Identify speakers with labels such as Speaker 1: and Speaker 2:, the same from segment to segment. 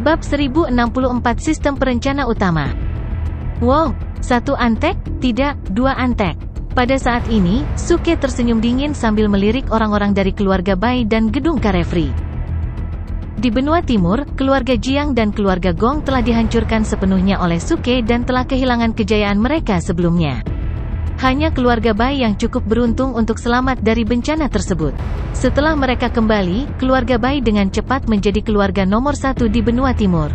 Speaker 1: Bab 1064 Sistem Perencana Utama. Wow, 1 antek? Tidak, 2 antek. Pada saat ini, Suke tersenyum dingin sambil melirik orang-orang dari keluarga Bai dan gedung Carefree. Di benua timur, keluarga Jiang dan keluarga Gong telah dihancurkan sepenuhnya oleh Suke dan telah kehilangan kejayaan mereka sebelumnya. Hanya keluarga Bai yang cukup beruntung untuk selamat dari bencana tersebut. Setelah mereka kembali, keluarga Bai dengan cepat menjadi keluarga nomor 1 di benua timur.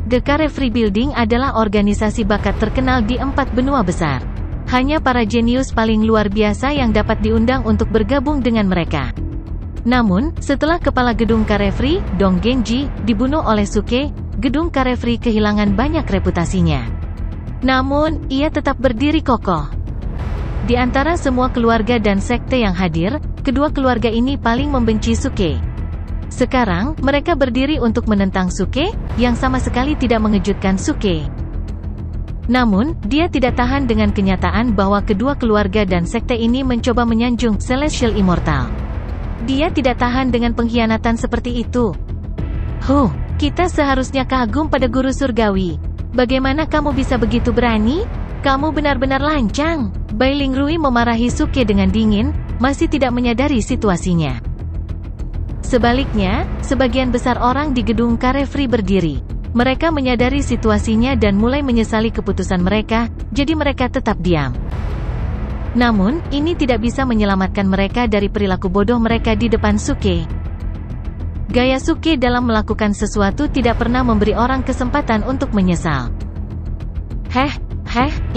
Speaker 1: The Carefree Building adalah organisasi bakat terkenal di 4 benua besar. Hanya para jenius paling luar biasa yang dapat diundang untuk bergabung dengan mereka. Namun, setelah kepala gedung Carefree, Dong Genji, dibunuh oleh Suke, gedung Carefree kehilangan banyak reputasinya. Namun, ia tetap berdiri kokoh. Di antara semua keluarga dan sekte yang hadir, kedua keluarga ini paling membenci Suke. Sekarang, mereka berdiri untuk menentang Suke, yang sama sekali tidak mengejutkan Suke. Namun, dia tidak tahan dengan kenyataan bahwa kedua keluarga dan sekte ini mencoba menyanjung Celestial Immortal. Dia tidak tahan dengan pengkhianatan seperti itu. Kita seharusnya kagum pada guru surgawi. Bagaimana kamu bisa begitu berani? Kamu benar-benar lancang. Bai Lingrui memarahi Suke dengan dingin, masih tidak menyadari situasinya. Sebaliknya, sebagian besar orang di gedung Carefree berdiri. Mereka menyadari situasinya dan mulai menyesali keputusan mereka, jadi mereka tetap diam. Namun, ini tidak bisa menyelamatkan mereka dari perilaku bodoh mereka di depan Suke. Gaya Suke dalam melakukan sesuatu tidak pernah memberi orang kesempatan untuk menyesal.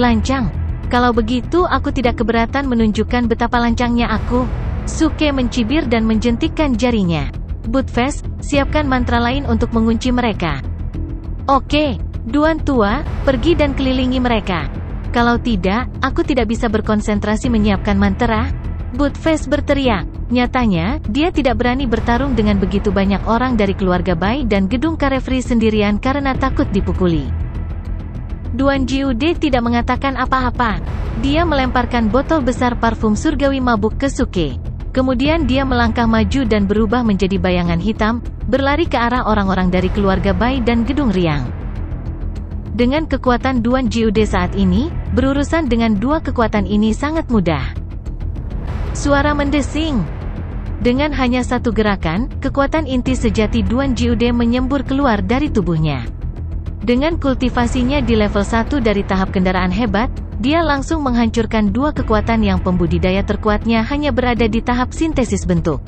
Speaker 1: Lancang. Kalau begitu aku tidak keberatan menunjukkan betapa lancangnya aku. Suke mencibir dan menjentikkan jarinya. Budfest, siapkan mantra lain untuk mengunci mereka. Oke, Duan Tua, pergi dan kelilingi mereka. Kalau tidak, aku tidak bisa berkonsentrasi menyiapkan mantra. Budfest berteriak. Nyatanya, dia tidak berani bertarung dengan begitu banyak orang dari keluarga Bai dan gedung Carefree sendirian karena takut dipukuli. Duan Jiude tidak mengatakan apa-apa. Dia melemparkan botol besar parfum surgawi mabuk ke Suke. Kemudian dia melangkah maju dan berubah menjadi bayangan hitam, berlari ke arah orang-orang dari keluarga Bai dan gedung Riang. Dengan kekuatan Duan Jiude saat ini, berurusan dengan dua kekuatan ini sangat mudah. Suara mendesing. Dengan hanya satu gerakan, kekuatan inti sejati Duan Jiude menyembur keluar dari tubuhnya. Dengan kultivasinya di level 1 dari tahap kendaraan hebat, dia langsung menghancurkan dua kekuatan yang pembudidaya terkuatnya hanya berada di tahap sintesis bentuk.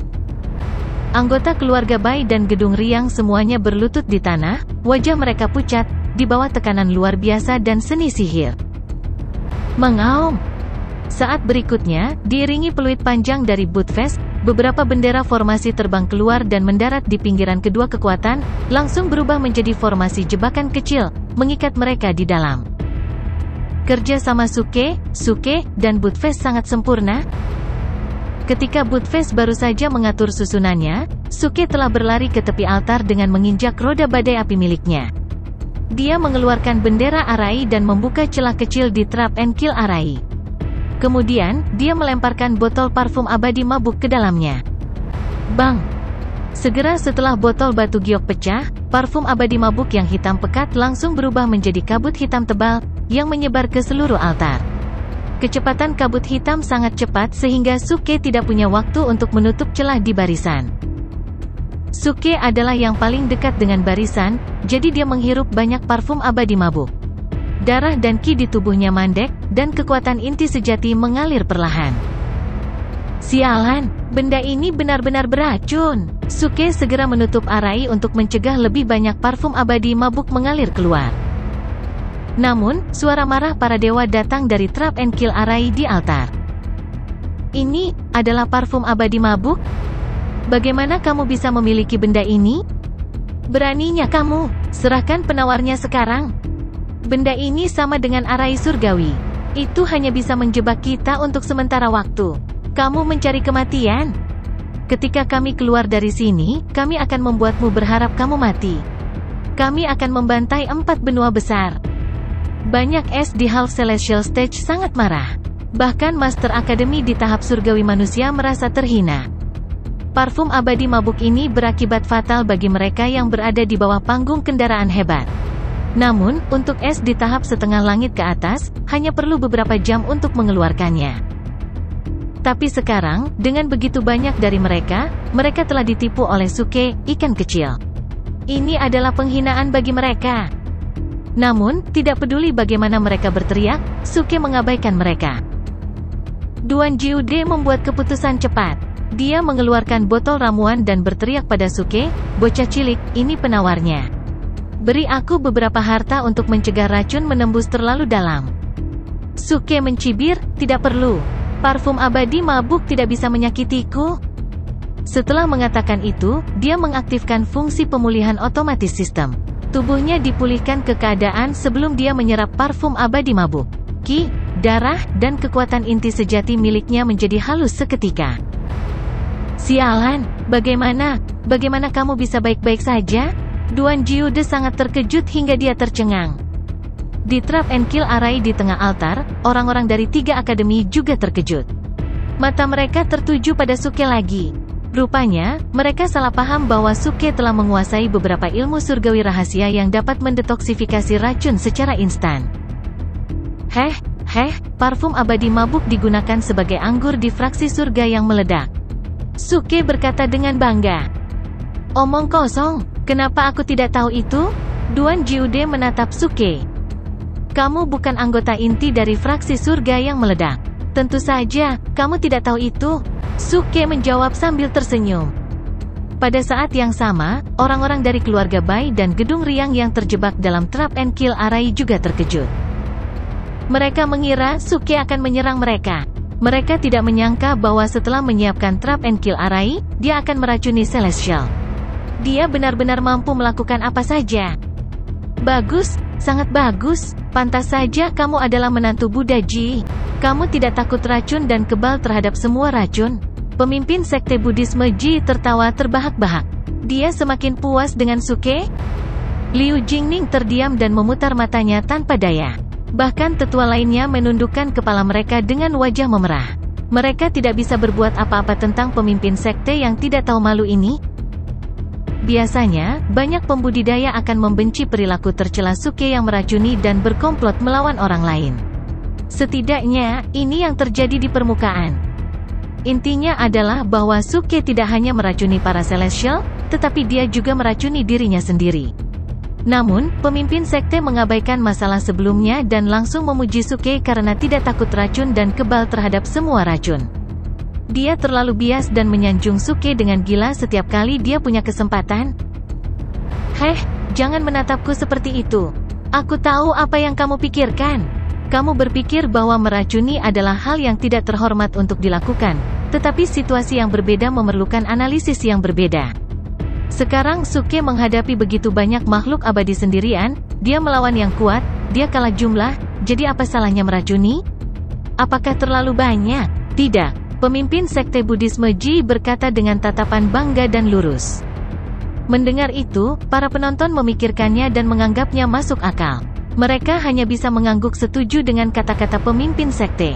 Speaker 1: Anggota keluarga Bai dan gedung Riang semuanya berlutut di tanah, wajah mereka pucat, di bawah tekanan luar biasa dan seni sihir. Mengaum. Saat berikutnya, diiringi peluit panjang dari Budfest, beberapa bendera formasi terbang keluar dan mendarat di pinggiran kedua kekuatan, langsung berubah menjadi formasi jebakan kecil, mengikat mereka di dalam. Kerja sama Suke, dan Budfest sangat sempurna. Ketika Budfest baru saja mengatur susunannya, Suke telah berlari ke tepi altar dengan menginjak roda badai api miliknya. Dia mengeluarkan bendera Arai dan membuka celah kecil di Trap and Kill Arai. Kemudian, dia melemparkan botol parfum abadi mabuk ke dalamnya. Bang! Segera setelah botol batu giok pecah, parfum abadi mabuk yang hitam pekat langsung berubah menjadi kabut hitam tebal, yang menyebar ke seluruh altar. Kecepatan kabut hitam sangat cepat sehingga Suke tidak punya waktu untuk menutup celah di barisan. Suke adalah yang paling dekat dengan barisan, jadi dia menghirup banyak parfum abadi mabuk. Darah dan ki di tubuhnya mandek, dan kekuatan inti sejati mengalir perlahan. Sialan, benda ini benar-benar beracun. Suke segera menutup Arai untuk mencegah lebih banyak parfum abadi mabuk mengalir keluar. Namun, suara marah para dewa datang dari Trap and Kill Arai di altar. Ini adalah parfum abadi mabuk? Bagaimana kamu bisa memiliki benda ini? Beraninya kamu, serahkan penawarnya sekarang. Benda ini sama dengan Arai surgawi. Itu hanya bisa menjebak kita untuk sementara waktu. Kamu mencari kematian. Ketika kami keluar dari sini, kami akan membuatmu berharap kamu mati. Kami akan membantai 4 benua besar. Banyak es di Half Celestial Stage sangat marah. Bahkan Master Academy di tahap surgawi manusia merasa terhina. Parfum abadi mabuk ini berakibat fatal bagi mereka yang berada di bawah panggung kendaraan hebat. Namun, untuk es di tahap setengah langit ke atas, hanya perlu beberapa jam untuk mengeluarkannya. Tapi sekarang, dengan begitu banyak dari mereka telah ditipu oleh Suke, ikan kecil. Ini adalah penghinaan bagi mereka. Namun, tidak peduli bagaimana mereka berteriak, Suke mengabaikan mereka. Duan Jiude membuat keputusan cepat. Dia mengeluarkan botol ramuan dan berteriak pada Suke, "Bocah cilik, ini penawarnya. Beri aku beberapa harta untuk mencegah racun menembus terlalu dalam." Suke mencibir, "Tidak perlu. Parfum abadi mabuk tidak bisa menyakitiku." Setelah mengatakan itu, dia mengaktifkan fungsi pemulihan otomatis sistem. Tubuhnya dipulihkan ke keadaan sebelum dia menyerap parfum abadi mabuk. Ki, darah, dan kekuatan inti sejati miliknya menjadi halus seketika. "Sialan, bagaimana kamu bisa baik-baik saja?" Duan Jiude sangat terkejut hingga dia tercengang. Di Trap and Kill Arai di tengah altar, orang-orang dari 3 akademi juga terkejut. Mata mereka tertuju pada Suke lagi. Rupanya, mereka salah paham bahwa Suke telah menguasai beberapa ilmu surgawi rahasia yang dapat mendetoksifikasi racun secara instan. Parfum abadi mabuk digunakan sebagai anggur di fraksi surga yang meledak. Suke berkata dengan bangga. "Omong kosong, kenapa aku tidak tahu itu?" Duan Jiude menatap Suke. "Kamu bukan anggota inti dari fraksi surga yang meledak. Tentu saja, kamu tidak tahu itu." Suke menjawab sambil tersenyum. Pada saat yang sama, orang-orang dari keluarga Bai dan Gedung Riang yang terjebak dalam Trap and Kill Arai juga terkejut. Mereka mengira Suke akan menyerang mereka. Mereka tidak menyangka bahwa setelah menyiapkan Trap and Kill Arai, dia akan meracuni Celestial. Dia benar-benar mampu melakukan apa saja. "Bagus, sangat bagus. Pantas saja kamu adalah menantu Buddha Ji. Kamu tidak takut racun dan kebal terhadap semua racun." Pemimpin sekte Buddhisme Ji tertawa terbahak-bahak. Dia semakin puas dengan Suke. Liu Jingning terdiam dan memutar matanya tanpa daya. Bahkan tetua lainnya menundukkan kepala mereka dengan wajah memerah. Mereka tidak bisa berbuat apa-apa tentang pemimpin sekte yang tidak tahu malu ini. Biasanya, banyak pembudidaya akan membenci perilaku tercela Suke yang meracuni dan berkomplot melawan orang lain. Setidaknya, ini yang terjadi di permukaan. Intinya adalah bahwa Suke tidak hanya meracuni para Celestial, tetapi dia juga meracuni dirinya sendiri. Namun, pemimpin sekte mengabaikan masalah sebelumnya dan langsung memuji Suke karena tidak takut racun dan kebal terhadap semua racun. Dia terlalu bias dan menyanjung Suke dengan gila setiap kali dia punya kesempatan. Jangan menatapku seperti itu. Aku tahu apa yang kamu pikirkan. Kamu berpikir bahwa meracuni adalah hal yang tidak terhormat untuk dilakukan, tetapi situasi yang berbeda memerlukan analisis yang berbeda. Sekarang Suke menghadapi begitu banyak makhluk abadi sendirian, dia melawan yang kuat, dia kalah jumlah, jadi apa salahnya meracuni? Apakah terlalu banyak? Tidak. Pemimpin sekte Buddhisme Ji berkata dengan tatapan bangga dan lurus. Mendengar itu, para penonton memikirkannya dan menganggapnya masuk akal. Mereka hanya bisa mengangguk setuju dengan kata-kata pemimpin sekte.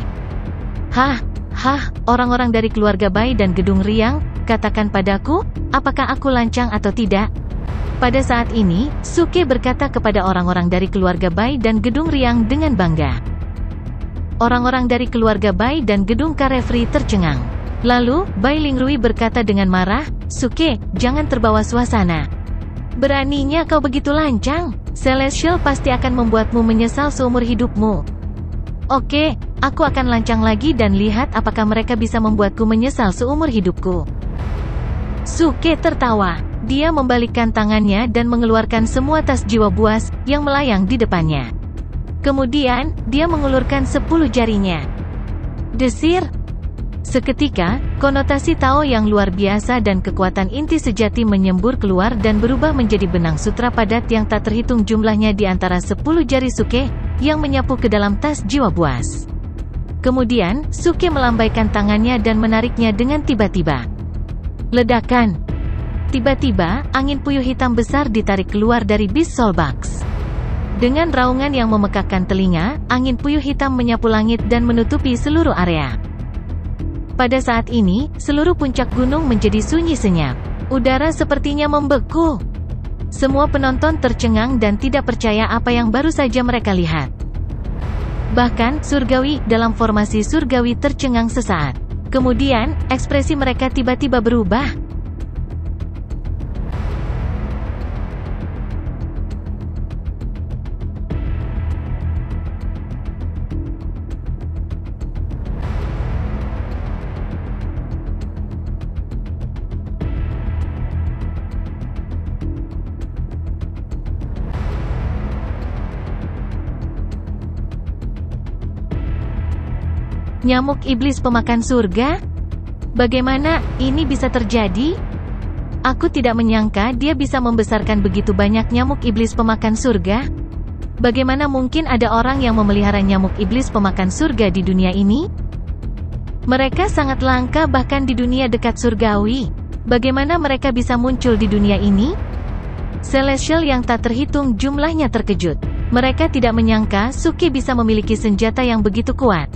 Speaker 1: Orang-orang dari keluarga Bai dan Gedung Riang, katakan padaku, apakah aku lancang atau tidak? Pada saat ini, Suke berkata kepada orang-orang dari keluarga Bai dan Gedung Riang dengan bangga. Orang-orang dari keluarga Bai dan Gedung Karefri tercengang. Lalu, Bai Lingrui berkata dengan marah, "Suke, jangan terbawa suasana. Beraninya kau begitu lancang? Celestial pasti akan membuatmu menyesal seumur hidupmu." "Oke, aku akan lancang lagi dan lihat apakah mereka bisa membuatku menyesal seumur hidupku." Suke tertawa. Dia membalikkan tangannya dan mengeluarkan semua tas jiwa buas yang melayang di depannya. Kemudian, dia mengulurkan 10 jarinya. Desir. Seketika, konotasi Tao yang luar biasa dan kekuatan inti sejati menyembur keluar dan berubah menjadi benang sutra padat yang tak terhitung jumlahnya di antara 10 jari Suke, yang menyapu ke dalam tas jiwa buas. Kemudian, Suke melambaikan tangannya dan menariknya dengan tiba-tiba. Ledakan. Tiba-tiba, angin puyuh hitam besar ditarik keluar dari Beast Soul Box. Dengan raungan yang memekakkan telinga, angin puyuh hitam menyapu langit dan menutupi seluruh area. Pada saat ini, seluruh puncak gunung menjadi sunyi senyap. Udara sepertinya membeku. Semua penonton tercengang dan tidak percaya apa yang baru saja mereka lihat. Bahkan, surgawi dalam formasi surgawi tercengang sesaat. Kemudian, ekspresi mereka tiba-tiba berubah. Nyamuk iblis pemakan surga? Bagaimana ini bisa terjadi? Aku tidak menyangka dia bisa membesarkan begitu banyak nyamuk iblis pemakan surga. Bagaimana mungkin ada orang yang memelihara nyamuk iblis pemakan surga di dunia ini? Mereka sangat langka bahkan di dunia dekat surgawi. Bagaimana mereka bisa muncul di dunia ini? Celestial yang tak terhitung jumlahnya terkejut. Mereka tidak menyangka Suke bisa memiliki senjata yang begitu kuat.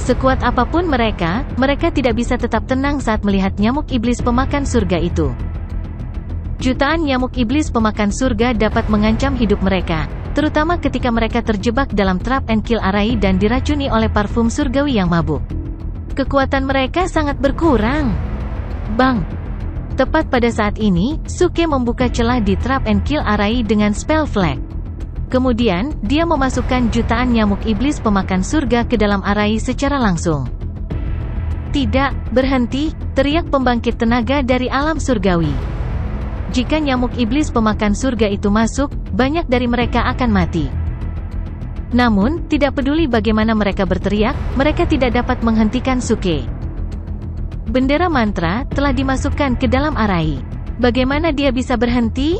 Speaker 1: Sekuat apapun mereka tidak bisa tetap tenang saat melihat nyamuk iblis pemakan surga itu. Jutaan nyamuk iblis pemakan surga dapat mengancam hidup mereka, terutama ketika mereka terjebak dalam trap and kill array dan diracuni oleh parfum surgawi yang mabuk. Kekuatan mereka sangat berkurang. Bang! Tepat pada saat ini, Suke membuka celah di trap and kill array dengan spell flag. Kemudian, dia memasukkan jutaan nyamuk iblis pemakan surga ke dalam arai secara langsung. Tidak, berhenti, teriak pembangkit tenaga dari alam surgawi. Jika nyamuk iblis pemakan surga itu masuk, banyak dari mereka akan mati. Namun, tidak peduli bagaimana mereka berteriak, mereka tidak dapat menghentikan Suke. Bendera mantra telah dimasukkan ke dalam arai. Bagaimana dia bisa berhenti?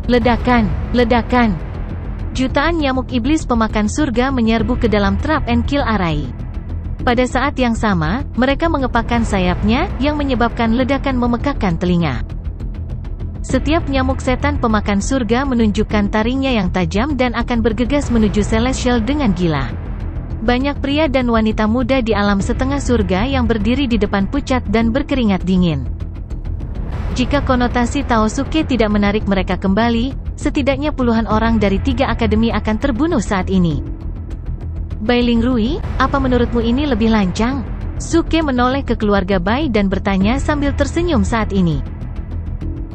Speaker 1: Ledakan, ledakan. Jutaan nyamuk iblis pemakan surga menyerbu ke dalam trap and kill array. Pada saat yang sama, mereka mengepakkan sayapnya, yang menyebabkan ledakan memekakkan telinga. Setiap nyamuk setan pemakan surga menunjukkan taringnya yang tajam dan akan bergegas menuju Celestial dengan gila. Banyak pria dan wanita muda di alam setengah surga yang berdiri di depan pucat dan berkeringat dingin. Jika konotasi Tao Suke tidak menarik mereka kembali, setidaknya puluhan orang dari 3 akademi akan terbunuh saat ini. Bai Lingrui, apa menurutmu ini lebih lancang? Suke menoleh ke keluarga Bai dan bertanya sambil tersenyum saat ini.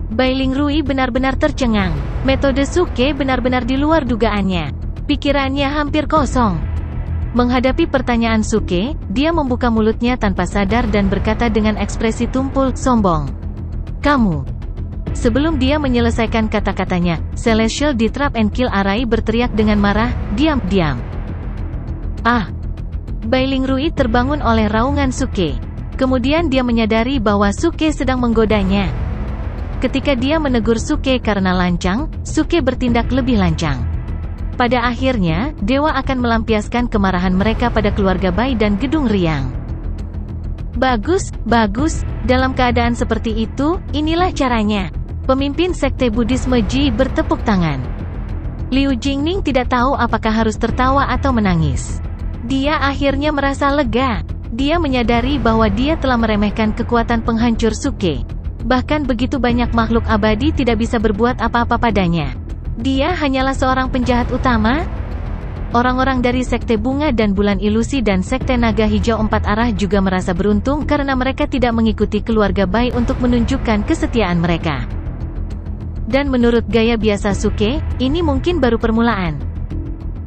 Speaker 1: Bai Lingrui benar-benar tercengang. Metode Suke benar-benar di luar dugaannya. Pikirannya hampir kosong. Menghadapi pertanyaan Suke, dia membuka mulutnya tanpa sadar dan berkata dengan ekspresi tumpul, sombong. Kamu. Sebelum dia menyelesaikan kata-katanya, Celestial di trap and kill array berteriak dengan marah, diam, diam. Ah! Bai Lingrui terbangun oleh raungan Suke. Kemudian dia menyadari bahwa Suke sedang menggodanya. Ketika dia menegur Suke karena lancang, Suke bertindak lebih lancang. Pada akhirnya, dewa akan melampiaskan kemarahan mereka pada keluarga Bai dan gedung riang. Bagus, bagus, dalam keadaan seperti itu, inilah caranya. Pemimpin sekte Buddhisme Ji bertepuk tangan. Liu Jingning tidak tahu apakah harus tertawa atau menangis. Dia akhirnya merasa lega. Dia menyadari bahwa dia telah meremehkan kekuatan penghancur Suke. Bahkan begitu banyak makhluk abadi tidak bisa berbuat apa-apa padanya. Dia hanyalah seorang penjahat utama. Orang-orang dari Sekte Bunga dan Bulan Ilusi dan Sekte Naga Hijau 4 Arah juga merasa beruntung karena mereka tidak mengikuti keluarga Bai untuk menunjukkan kesetiaan mereka. Dan menurut gaya biasa Suke, ini mungkin baru permulaan.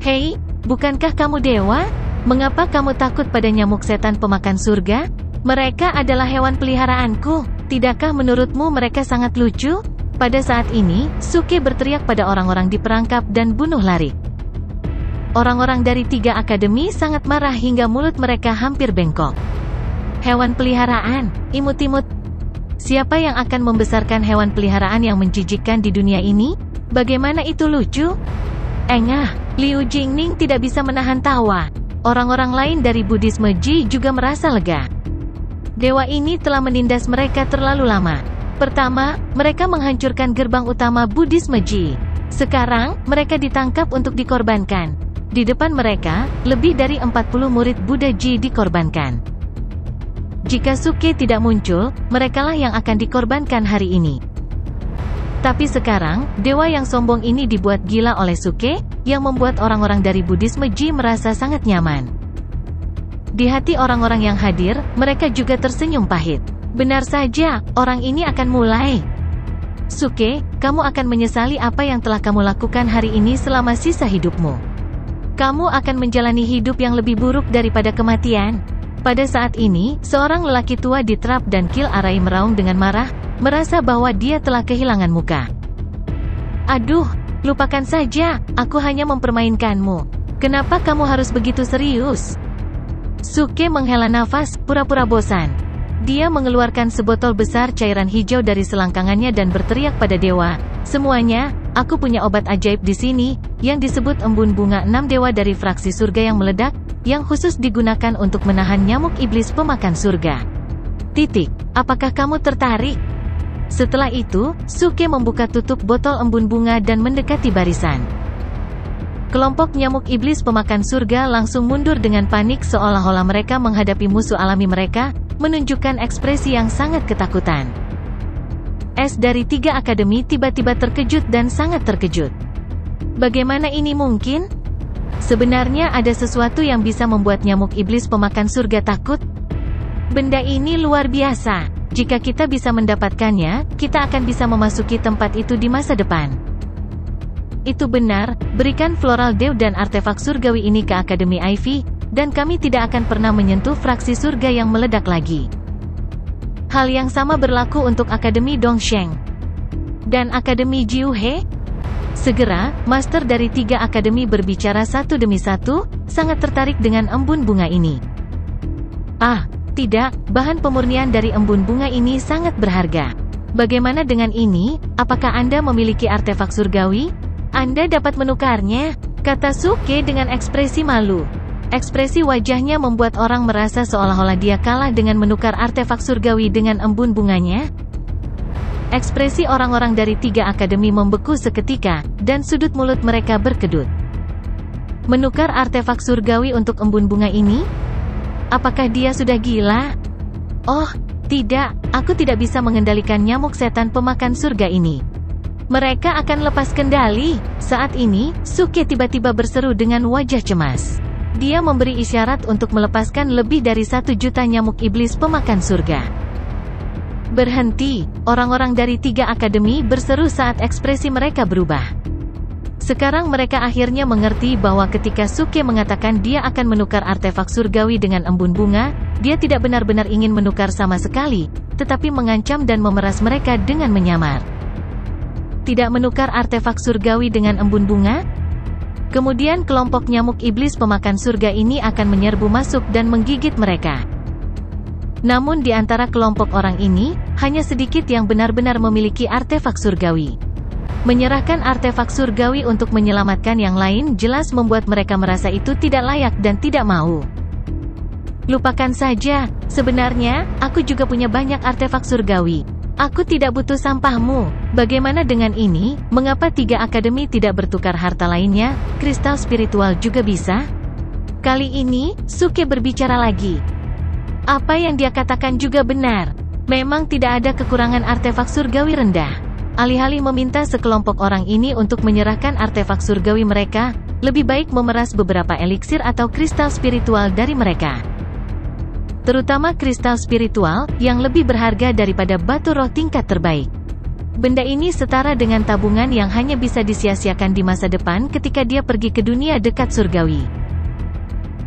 Speaker 1: Hei, bukankah kamu dewa? Mengapa kamu takut pada nyamuk setan pemakan surga? Mereka adalah hewan peliharaanku. Tidakkah menurutmu mereka sangat lucu? Pada saat ini, Suke berteriak pada orang-orang diperangkap dan bunuh lari. Orang-orang dari 3 akademi sangat marah hingga mulut mereka hampir bengkok. Hewan peliharaan, imut-imut. Siapa yang akan membesarkan hewan peliharaan yang menjijikkan di dunia ini? Bagaimana itu lucu? Engah, Liu Jingning tidak bisa menahan tawa. Orang-orang lain dari Buddhisme Ji juga merasa lega. Dewa ini telah menindas mereka terlalu lama. Pertama, mereka menghancurkan gerbang utama Buddhisme Ji. Sekarang, mereka ditangkap untuk dikorbankan. Di depan mereka, lebih dari 40 murid Buddha Ji dikorbankan. Jika Suke tidak muncul, merekalah yang akan dikorbankan hari ini. Tapi sekarang, dewa yang sombong ini dibuat gila oleh Suke, yang membuat orang-orang dari Buddhisme Ji merasa sangat nyaman. Di hati orang-orang yang hadir, mereka juga tersenyum pahit. Benar saja, orang ini akan mulai. Suke, kamu akan menyesali apa yang telah kamu lakukan hari ini selama sisa hidupmu. Kamu akan menjalani hidup yang lebih buruk daripada kematian. Pada saat ini, seorang lelaki tua di Trap dan Kill Arai meraung dengan marah, merasa bahwa dia telah kehilangan muka. Aduh, lupakan saja, aku hanya mempermainkanmu. Kenapa kamu harus begitu serius? Suke menghela nafas, pura-pura bosan. Dia mengeluarkan sebotol besar cairan hijau dari selangkangannya dan berteriak pada dewa, semuanya, aku punya obat ajaib di sini, yang disebut embun bunga 6 dewa dari fraksi surga yang meledak, yang khusus digunakan untuk menahan nyamuk iblis pemakan surga. Titik, apakah kamu tertarik? Setelah itu, Suke membuka tutup botol embun bunga dan mendekati barisan. Kelompok nyamuk iblis pemakan surga langsung mundur dengan panik seolah-olah mereka menghadapi musuh alami mereka, menunjukkan ekspresi yang sangat ketakutan. S dari 3 akademi tiba-tiba terkejut dan sangat terkejut. Bagaimana ini mungkin? Sebenarnya ada sesuatu yang bisa membuat nyamuk iblis pemakan surga takut? Benda ini luar biasa. Jika kita bisa mendapatkannya, kita akan bisa memasuki tempat itu di masa depan. Itu benar, berikan Floral Dew dan artefak surgawi ini ke Akademi Ivy, dan kami tidak akan pernah menyentuh fraksi surga yang meledak lagi. Hal yang sama berlaku untuk Akademi Dongsheng. Dan Akademi Jiuhe? Segera, master dari 3 akademi berbicara satu demi satu, sangat tertarik dengan embun bunga ini. Ah, tidak, bahan pemurnian dari embun bunga ini sangat berharga. Bagaimana dengan ini? Apakah Anda memiliki artefak surgawi? Anda dapat menukarnya, kata Suke dengan ekspresi malu. Ekspresi wajahnya membuat orang merasa seolah-olah dia kalah dengan menukar artefak surgawi dengan embun bunganya. Ekspresi orang-orang dari 3 akademi membeku seketika, dan sudut mulut mereka berkedut. Menukar artefak surgawi untuk embun bunga ini? Apakah dia sudah gila? Oh, tidak, aku tidak bisa mengendalikan nyamuk setan pemakan surga ini. Mereka akan lepas kendali. Saat ini, Suke tiba-tiba berseru dengan wajah cemas. Dia memberi isyarat untuk melepaskan lebih dari 1 juta nyamuk iblis pemakan surga. Berhenti, orang-orang dari 3 akademi berseru saat ekspresi mereka berubah. Sekarang mereka akhirnya mengerti bahwa ketika Suke mengatakan dia akan menukar artefak surgawi dengan embun bunga, dia tidak benar-benar ingin menukar sama sekali, tetapi mengancam dan memeras mereka dengan menyamar. Tidak menukar artefak surgawi dengan embun bunga? Kemudian kelompok nyamuk iblis pemakan surga ini akan menyerbu masuk dan menggigit mereka. Namun di antara kelompok orang ini, hanya sedikit yang benar-benar memiliki artefak surgawi. Menyerahkan artefak surgawi untuk menyelamatkan yang lain jelas membuat mereka merasa itu tidak layak dan tidak mau. Lupakan saja, sebenarnya, aku juga punya banyak artefak surgawi. Aku tidak butuh sampahmu. Bagaimana dengan ini? Mengapa 3 akademi tidak bertukar harta lainnya? Kristal spiritual juga bisa? Kali ini, Suke berbicara lagi. Apa yang dia katakan juga benar. Memang tidak ada kekurangan artefak surgawi rendah. Alih-alih meminta sekelompok orang ini untuk menyerahkan artefak surgawi mereka, lebih baik memeras beberapa eliksir atau kristal spiritual dari mereka. Terutama kristal spiritual, yang lebih berharga daripada batu roh tingkat terbaik. Benda ini setara dengan tabungan yang hanya bisa disia-siakan di masa depan ketika dia pergi ke dunia dekat surgawi.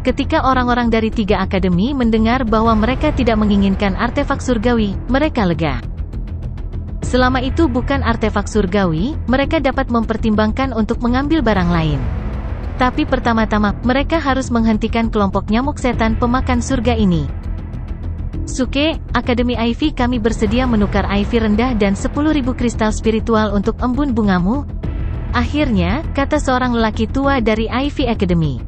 Speaker 1: Ketika orang-orang dari 3 akademi mendengar bahwa mereka tidak menginginkan artefak surgawi, mereka lega. Selama itu bukan artefak surgawi, mereka dapat mempertimbangkan untuk mengambil barang lain. Tapi pertama-tama, mereka harus menghentikan kelompok nyamuk setan pemakan surga ini. Suke, Akademi Ivy kami bersedia menukar Ivy rendah dan 10.000 kristal spiritual untuk embun bungamu. Akhirnya, kata seorang lelaki tua dari Ivy Academy.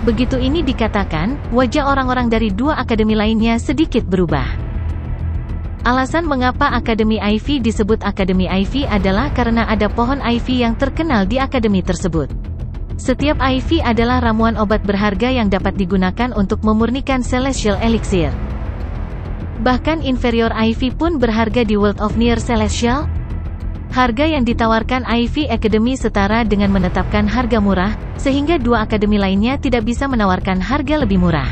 Speaker 1: Begitu ini dikatakan, wajah orang-orang dari 2 akademi lainnya sedikit berubah. Alasan mengapa Akademi Ivy disebut Akademi Ivy adalah karena ada pohon Ivy yang terkenal di akademi tersebut. Setiap Ivy adalah ramuan obat berharga yang dapat digunakan untuk memurnikan Celestial Elixir. Bahkan inferior Ivy pun berharga di World of Near Celestial. Harga yang ditawarkan Ivy Academy setara dengan menetapkan harga murah, sehingga dua akademi lainnya tidak bisa menawarkan harga lebih murah.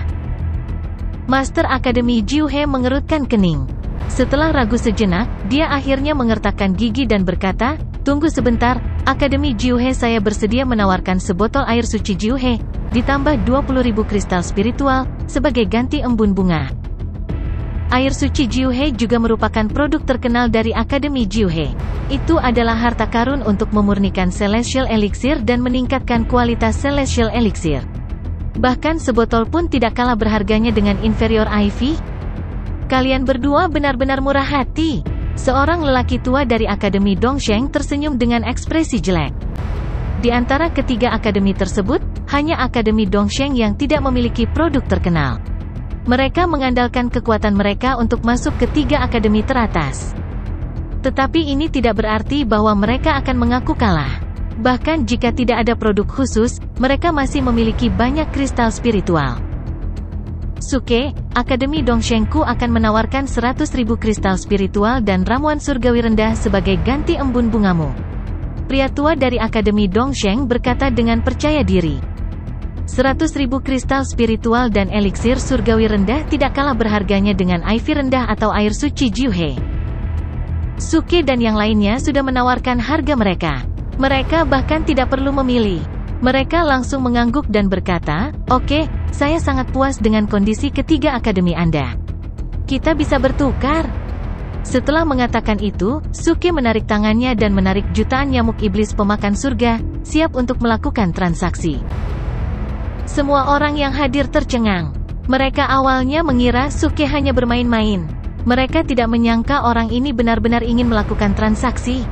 Speaker 1: Master Academy Jiu He mengerutkan kening. Setelah ragu sejenak, dia akhirnya mengertakkan gigi dan berkata, "Tunggu sebentar, Akademi Jiu He, saya bersedia menawarkan sebotol air suci Jiu He, ditambah 20.000 kristal spiritual, sebagai ganti embun bunga." Air suci Jiu He juga merupakan produk terkenal dari Akademi Jiu He. Itu adalah harta karun untuk memurnikan Celestial Elixir dan meningkatkan kualitas Celestial Elixir. Bahkan sebotol pun tidak kalah berharganya dengan inferior Ivy. Kalian berdua benar-benar murah hati. Seorang lelaki tua dari Akademi Dongsheng tersenyum dengan ekspresi jelek. Di antara ketiga akademi tersebut, hanya Akademi Dongsheng yang tidak memiliki produk terkenal. Mereka mengandalkan kekuatan mereka untuk masuk ke tiga akademi teratas. Tetapi ini tidak berarti bahwa mereka akan mengaku kalah. Bahkan jika tidak ada produk khusus, mereka masih memiliki banyak kristal spiritual. Suke, Akademi Dongshengku akan menawarkan 100.000 kristal spiritual dan ramuan surgawi rendah sebagai ganti embun bungamu. Pria tua dari Akademi Dongsheng berkata dengan percaya diri. 100.000 kristal spiritual dan eliksir surgawi rendah tidak kalah berharganya dengan Ivy rendah atau air suci Jiu He. Suke dan yang lainnya sudah menawarkan harga mereka. Mereka bahkan tidak perlu memilih. Mereka langsung mengangguk dan berkata, "Oke, saya sangat puas dengan kondisi ketiga akademi Anda. Kita bisa bertukar." Setelah mengatakan itu, Suke menarik tangannya dan menarik jutaan nyamuk iblis pemakan surga, siap untuk melakukan transaksi. Semua orang yang hadir tercengang. Mereka awalnya mengira Suke hanya bermain-main. Mereka tidak menyangka orang ini benar-benar ingin melakukan transaksi.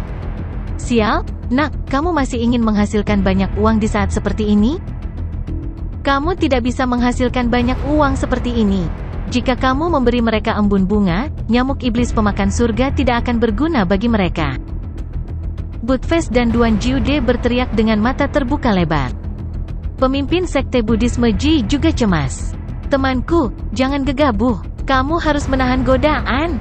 Speaker 1: "Sial, nak, kamu masih ingin menghasilkan banyak uang di saat seperti ini? Kamu tidak bisa menghasilkan banyak uang seperti ini. Jika kamu memberi mereka embun bunga, nyamuk iblis pemakan surga tidak akan berguna bagi mereka." Budfest dan Duan Jiude berteriak dengan mata terbuka lebar. Pemimpin sekte Buddhisme Ji juga cemas. "Temanku, jangan gegabah. Kamu harus menahan godaan."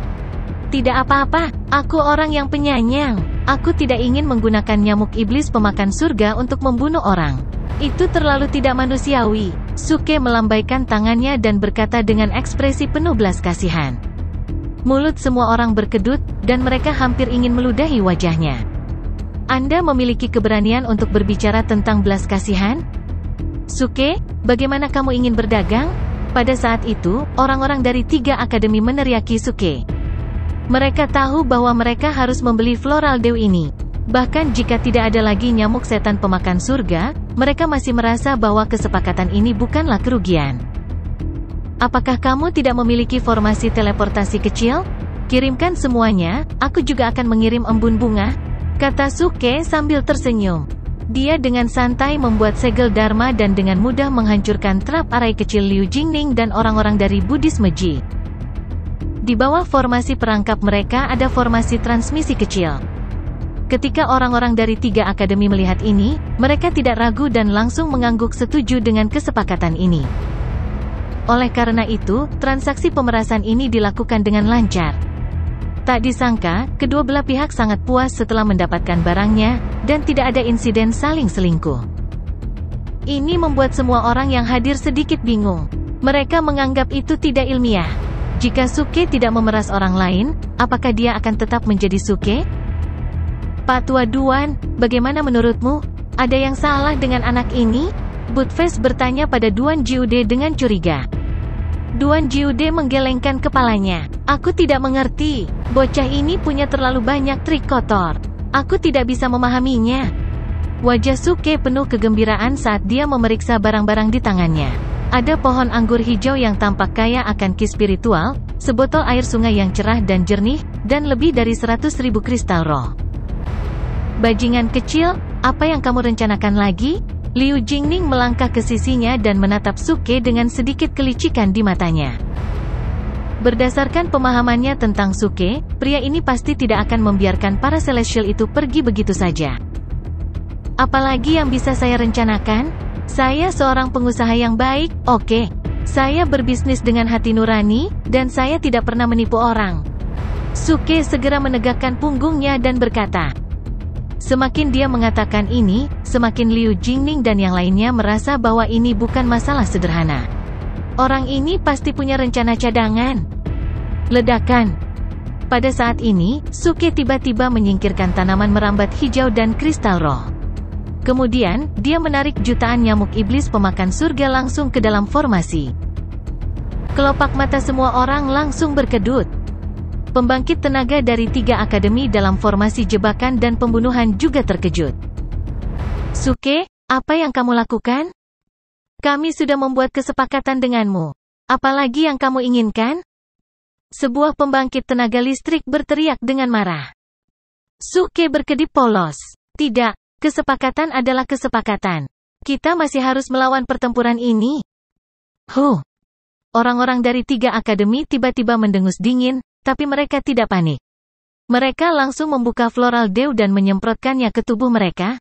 Speaker 1: "Tidak apa-apa, aku orang yang penyayang. Aku tidak ingin menggunakan nyamuk iblis pemakan surga untuk membunuh orang. Itu terlalu tidak manusiawi." Suke melambaikan tangannya dan berkata dengan ekspresi penuh belas kasihan. Mulut semua orang berkedut, dan mereka hampir ingin meludahi wajahnya. "Anda memiliki keberanian untuk berbicara tentang belas kasihan? Suke, bagaimana kamu ingin berdagang?" Pada saat itu, orang-orang dari tiga akademi meneriaki Suke. Mereka tahu bahwa mereka harus membeli floral dew ini. Bahkan jika tidak ada lagi nyamuk setan pemakan surga, mereka masih merasa bahwa kesepakatan ini bukanlah kerugian. "Apakah kamu tidak memiliki formasi teleportasi kecil? Kirimkan semuanya, aku juga akan mengirim embun bunga," kata Suke sambil tersenyum. Dia dengan santai membuat segel Dharma dan dengan mudah menghancurkan trap arai kecil Liu Jingning dan orang-orang dari Buddhisme Ji. Di bawah formasi perangkap mereka ada formasi transmisi kecil. Ketika orang-orang dari tiga akademi melihat ini, mereka tidak ragu dan langsung mengangguk setuju dengan kesepakatan ini. Oleh karena itu, transaksi pemerasan ini dilakukan dengan lancar. Tak disangka, kedua belah pihak sangat puas setelah mendapatkan barangnya, dan tidak ada insiden saling selingkuh. Ini membuat semua orang yang hadir sedikit bingung. Mereka menganggap itu tidak ilmiah. Jika Suke tidak memeras orang lain, apakah dia akan tetap menjadi Suke? "Pak Tua Duan, bagaimana menurutmu? Ada yang salah dengan anak ini?" Budfest bertanya pada Duan Jiude dengan curiga. Duan Jiude menggelengkan kepalanya. "Aku tidak mengerti. Bocah ini punya terlalu banyak trik kotor. Aku tidak bisa memahaminya." Wajah Suke penuh kegembiraan saat dia memeriksa barang-barang di tangannya. Ada pohon anggur hijau yang tampak kaya akan ki spiritual, sebotol air sungai yang cerah dan jernih, dan lebih dari 100.000 kristal roh. "Bajingan kecil, apa yang kamu rencanakan lagi?" Liu Jingning melangkah ke sisinya dan menatap Suke dengan sedikit kelicikan di matanya. Berdasarkan pemahamannya tentang Suke, pria ini pasti tidak akan membiarkan para Celestial itu pergi begitu saja. "Apalagi yang bisa saya rencanakan? Saya seorang pengusaha yang baik, oke. Saya berbisnis dengan hati nurani, dan saya tidak pernah menipu orang. Suke segera menegakkan punggungnya dan berkata. Semakin dia mengatakan ini, semakin Liu Jingning dan yang lainnya merasa bahwa ini bukan masalah sederhana. Orang ini pasti punya rencana cadangan. Ledakan. Pada saat ini, Suke tiba-tiba menyingkirkan tanaman merambat hijau dan kristal roh. Kemudian, dia menarik jutaan nyamuk iblis pemakan surga langsung ke dalam formasi. Kelopak mata semua orang langsung berkedut. Pembangkit tenaga dari 3 akademi dalam formasi jebakan dan pembunuhan juga terkejut. Suke, apa yang kamu lakukan? Kami sudah membuat kesepakatan denganmu. Apalagi yang kamu inginkan? Sebuah pembangkit tenaga listrik berteriak dengan marah. Suke berkedip polos. Tidak, kesepakatan adalah kesepakatan. Kita masih harus melawan pertempuran ini. Orang-orang dari 3 akademi tiba-tiba mendengus dingin, tapi mereka tidak panik. Mereka langsung membuka floral dew dan menyemprotkannya ke tubuh mereka.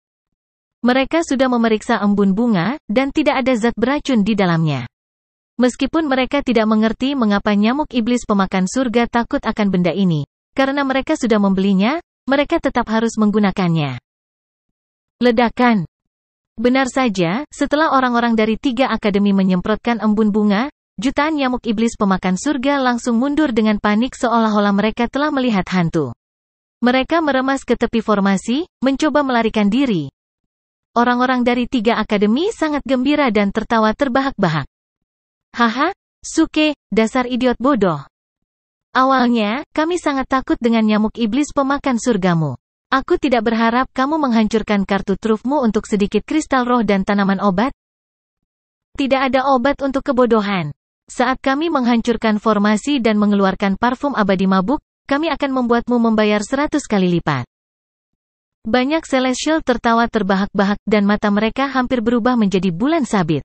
Speaker 1: Mereka sudah memeriksa embun bunga, dan tidak ada zat beracun di dalamnya. Meskipun mereka tidak mengerti mengapa nyamuk iblis pemakan surga takut akan benda ini, karena mereka sudah membelinya, mereka tetap harus menggunakannya. Ledakan. Benar saja, setelah orang-orang dari 3 akademi menyemprotkan embun bunga, jutaan nyamuk iblis pemakan surga langsung mundur dengan panik seolah-olah mereka telah melihat hantu. Mereka meremas ke tepi formasi, mencoba melarikan diri. Orang-orang dari 3 akademi sangat gembira dan tertawa terbahak-bahak. Haha, Suke, dasar idiot bodoh. Awalnya, kami sangat takut dengan nyamuk iblis pemakan surgamu. Aku tidak berharap kamu menghancurkan kartu trufmu untuk sedikit kristal roh dan tanaman obat. Tidak ada obat untuk kebodohan. Saat kami menghancurkan formasi dan mengeluarkan parfum abadi mabuk, kami akan membuatmu membayar 100 kali lipat. Banyak Celestial tertawa terbahak-bahak dan mata mereka hampir berubah menjadi bulan sabit.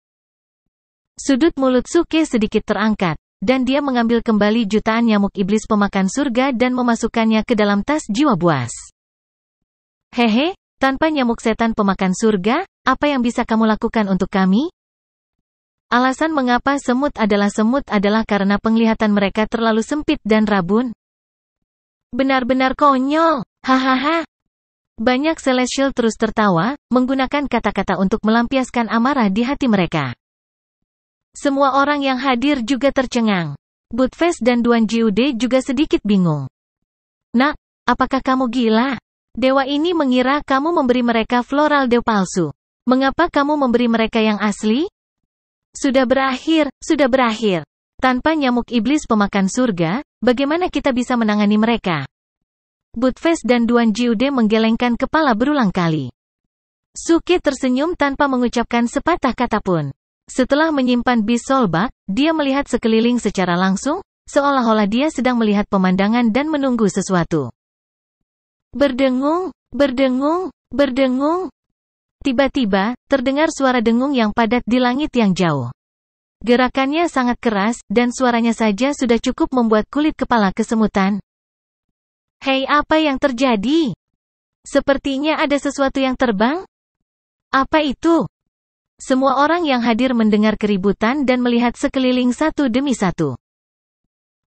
Speaker 1: Sudut mulut Suke sedikit terangkat, dan dia mengambil kembali jutaan nyamuk iblis pemakan surga dan memasukkannya ke dalam tas jiwa buas. Hehe, tanpa nyamuk setan pemakan surga, apa yang bisa kamu lakukan untuk kami? Alasan mengapa semut adalah karena penglihatan mereka terlalu sempit dan rabun. Benar-benar konyol, hahaha. Banyak Celestial terus tertawa, menggunakan kata-kata untuk melampiaskan amarah di hati mereka. Semua orang yang hadir juga tercengang. Budfest dan Duan Jiude juga sedikit bingung. Nak, apakah kamu gila? Dewa ini mengira kamu memberi mereka floral dew palsu. Mengapa kamu memberi mereka yang asli? Sudah berakhir. Tanpa nyamuk iblis pemakan surga, bagaimana kita bisa menangani mereka? Budfest dan Duan Jiude menggelengkan kepala berulang kali. Suke tersenyum tanpa mengucapkan sepatah kata pun. Setelah menyimpan bis solbak, dia melihat sekeliling secara langsung, seolah-olah dia sedang melihat pemandangan dan menunggu sesuatu. Berdengung. Tiba-tiba, terdengar suara dengung yang padat di langit yang jauh. Gerakannya sangat keras, dan suaranya saja sudah cukup membuat kulit kepala kesemutan. Hei, apa yang terjadi? Sepertinya ada sesuatu yang terbang? Apa itu? Semua orang yang hadir mendengar keributan dan melihat sekeliling satu demi satu.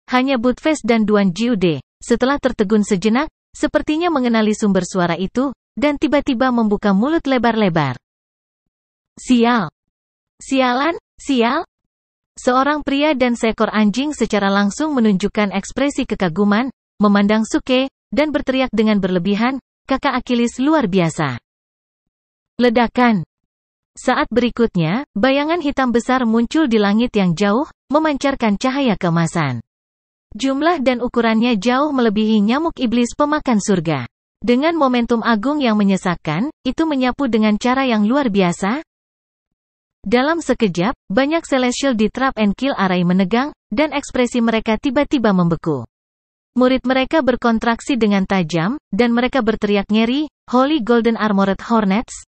Speaker 1: Hanya Budfest dan Duan Jiude, setelah tertegun sejenak, sepertinya mengenali sumber suara itu, dan tiba-tiba membuka mulut lebar-lebar. Sial! Sialan, sial! Seorang pria dan seekor anjing secara langsung menunjukkan ekspresi kekaguman, memandang Suke, dan berteriak dengan berlebihan, kakak Achilles luar biasa. Ledakan! Saat berikutnya, bayangan hitam besar muncul di langit yang jauh, memancarkan cahaya keemasan. Jumlah dan ukurannya jauh melebihi nyamuk iblis pemakan surga. Dengan momentum agung yang menyesakkan, itu menyapu dengan cara yang luar biasa. Dalam sekejap, banyak Celestial di Trap and Kill Array menegang, dan ekspresi mereka tiba-tiba membeku. Murid mereka berkontraksi dengan tajam, dan mereka berteriak ngeri, Holy Golden Armored Hornets.